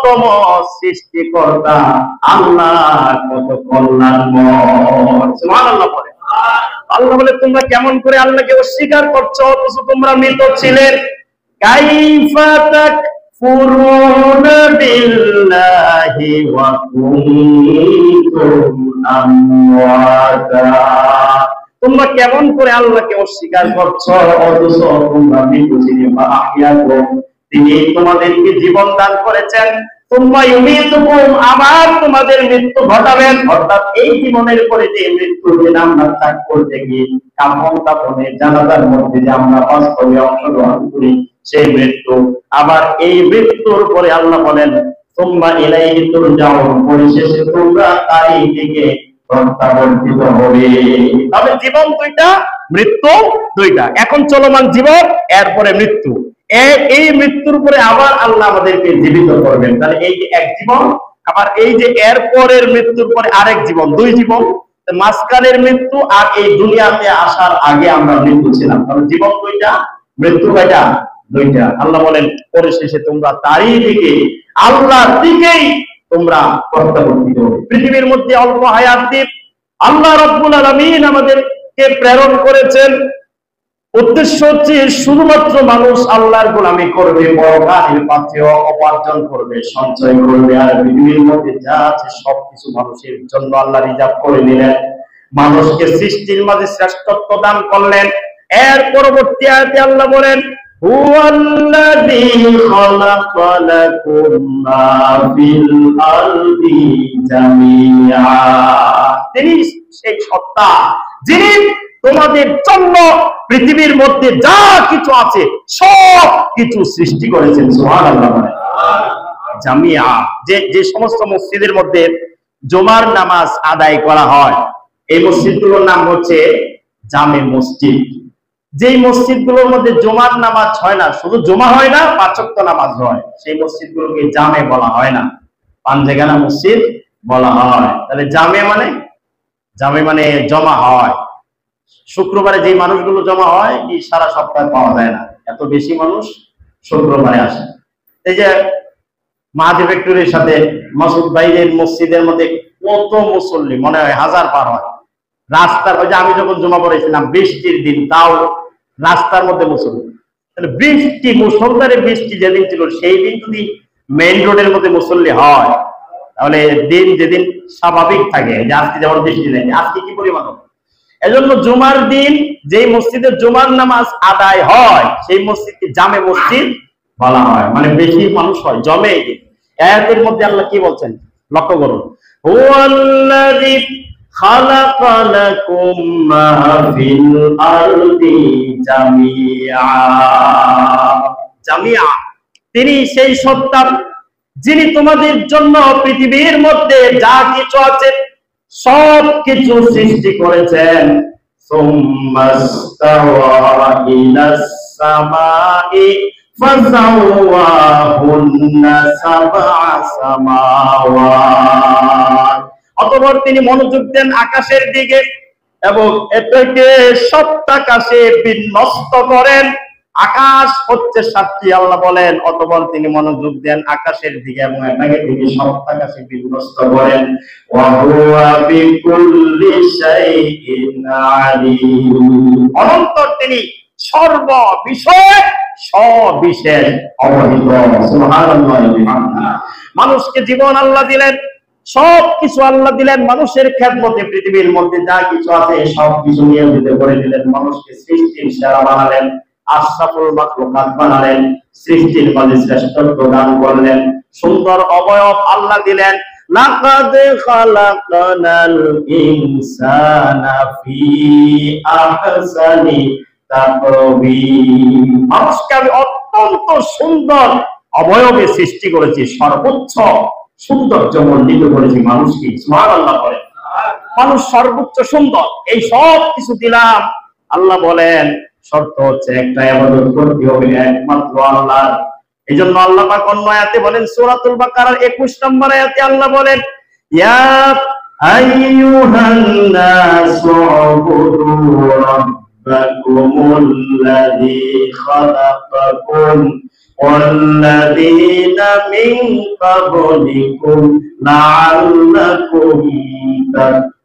অন্যতম সৃষ্টিকর্তা আল্লাহ কত কল্যাণময়। সুবহানাল্লাহ বলে। আল্লাহ বলে তোমরা কেমন করে আল্লাহকে অস্বীকার করছো অথচ তোমরা মৃত ছিলেন। কাইফা তাকফুরুনা বিল্লাহি ওয়া কুনতুম আমওয়াতা, তোমরা কেমন করে আল্লাহকে অস্বীকার করছো অথচ তোমরা মৃত ছিলে। তিনি তোমাদেরকে জীবন দান করেছেন, তোমরা ইউমিতুকুম, আবার তোমাদের মৃত্যু ঘটাবেন। অর্থাৎ এই জীবনের পরে যে মৃত্যু, যে আমরা ত্যাগ করতে গিয়ে কাফন দাফনের জানাজার মধ্যে যে আমরা বাস্তবে অংশগ্রহণ করি সেই মৃত্যু, আবার এই মৃত্যুর পরে আল্লাহ বলেন তোমরা ইলাইহি তুরজাউন, পরিশেষে তোমরা তারই দিকে প্রত্যাবর্তিত হবে। তবে জীবন দুইটা, মৃত্যু দুইটা। এখন চলমান জীবন, এরপরে মৃত্যু। এই মৃত্যুর পরে আবার আল্লাহ আমাদেরকে জীবিত করবেন। তাহলে এই যে এক জীবন, আবার এই যে এর পরের মৃত্যুর পরে আরেক জীবন, দুই জীবন। মাঝখানের মৃত্যু আর এই দুনিয়াতে আসার আগে আমরা মৃত্যু ছিলাম। তাহলে জীবন দুইটা, মৃত্যু কয়টা? দুইটা। আল্লাহ বলেন পরিশেষে তোমরা তারই দিকে, আল্লাহর দিকেই তোমরা প্রত্যাবর্তিত হবে। পৃথিবীর মধ্যে অল্প হায়াত দ্বীপ আল্লাহ রাব্বুল আলামিন আমাদেরকে প্রেরণ করেছেন। উদ্দেশ্য হচ্ছে শুধুমাত্র মানুষ আল্লাহর গোলামি করবে, পরকালের পাথেয় উপার্জন করবে, সঞ্চয় করবে। আর পৃথিবীর মধ্যে যা আছে সবকিছু মানুষের জন্য আল্লাহ রিজার্ভ করে নিলেন। মানুষকে সৃষ্টির মাঝে শ্রেষ্ঠত্ব দান করলেন। এর পরবর্তী আয়াতে আল্লাহ বলেন হুয়াল্লাযী খালাকা লাকুম মা ফিল আরদি জামিআ, তিনি সেই সত্তা যিনি তোমাদের জন্য পৃথিবীর মধ্যে যা কিছু আছে সব কিছু সৃষ্টি করেছেন। সুবহানাল্লাহ। জামিআ, যে সমস্ত মসজিদের মধ্যে জুমার নামাজ আদায় করা হয় এই মসজিদগুলোর নাম হচ্ছে জামে মসজিদ। যেই মসজিদগুলোর মধ্যে জুমার নামাজ হয় না, শুধু জুমা হয় না, 5 ওয়াক্ত নামাজ হয়, সেই মসজিদগুলোকে জামে বলা হয় না, পাঞ্জেগানা মসজিদ বলা হয়। তাহলে জামে মানে জমা হয়। শুক্রবারে যে মানুষগুলো জমা হয় এই সারা সপ্তাহে পাওয়া যায় না, এত বেশি মানুষ শুক্রবারে আসে। এই যে মাহাদি ফ্যাক্টরির সাথে মাসুদ ভাইয়ের মসজিদের মধ্যে কত মুসল্লি, মনে হয় 1000 পার হয়। রাস্তার, ওই যে আমি যখন জমা পড়েছিলাম বৃষ্টির দিন, তাও রাস্তার মধ্যে মুসল্লি। তাহলে বৃষ্টি, মুসলধারে বৃষ্টি যেদিন ছিল সেই দিন যদি মেইন রোডের মধ্যে মুসল্লি হয়, তাহলে দিন যেদিন স্বাভাবিক থাকে, যে আজকে যেমন বৃষ্টি নেই, আজকে কি পরিমাণ হবে। এজন্য জুমার দিন যে মসজিদে জুমার নামাজ আদায় হয় সেই মসজিদকে জামে মসজিদ বলা হয়, মানে বেশি মানুষ হয়, জমে। আয়াতের মধ্যে আল্লাহ কি বলছেন লক্ষ্য করুন, হুয়াল্লাযী খালাকা লাকুম মা ফিল আরদি জামিআ, জামিআ, তিনি সেই সত্তা যিনি তোমাদের জন্য পৃথিবীর মধ্যে যা কিছু আছে সব কিছু সৃষ্টি করেছেন। সুম্মাস্তাওয়া ইলাস সামাই ফাসাওয়াহুন্না সাবআ সামাওয়াত, অতঃপর তিনি মনোযোগ দেন আকাশের দিকে এবং এটাকে সপ্তাকাশে বিন্যস্ত করেন। আকাশ হচ্ছে 7টি, আল্লাহ বলেন অতঃপর তিনি মনোযোগ দেন আকাশের দিকে এবং এটাকে তিনি সপ্তাকাশে বিন্যস্ত করেন। ওয়া হুয়া বিকুল্লি শাইইন আলীম, অনন্তর তিনি সর্ব বিষয়ে সবিশেষ অবহিত। সুবহানাল্লাহ। মানুষকে জীবন আল্লাহ দিলেন, সবকিছু আল্লাহ দিলেন মানুষের খেদমতে। পৃথিবীর মধ্যে যা কিছু আছে সবকিছু নিয়োজিত করে দিলেন। মানুষকে সৃষ্টির সেরা বানালেন, আশরাফুল মাখলুকাত বানালেন, সৃষ্টির মাঝে শ্রেষ্ঠত্ব দান করলেন, সুন্দর অবয়ব আল্লাহ দিলেন। লাকাদ খালাকানাল ইনসানা ফি আহসানি তাকওয়িম, মানুষকে আমি অত্যন্ত সুন্দর অবয়বে সৃষ্টি করেছি, সর্বোচ্চ সৌন্দর্য মণ্ডিত করেছি মানুষকে। সুবহানাল্লাহ বলেন, মানুষ সর্বোচ্চ সুন্দর, এই সব কিছু দিলাম। আল্লাহ বলেন শর্ত হচ্ছে একটা, ইবাদত করতে হবে একমাত্র আল্লাহর। এই জন্য আল্লাহ পাক অন্য আয়াতে বলেন, সূরাতুল বাকারার 21 নম্বর আয়াতে আল্লাহ বলেন ইয়া আইয়ুহান নাসু উবুদু রাব্বাকুমুল্লাযী খালাকাকুম والذين من قبلكم لعلكم تتقون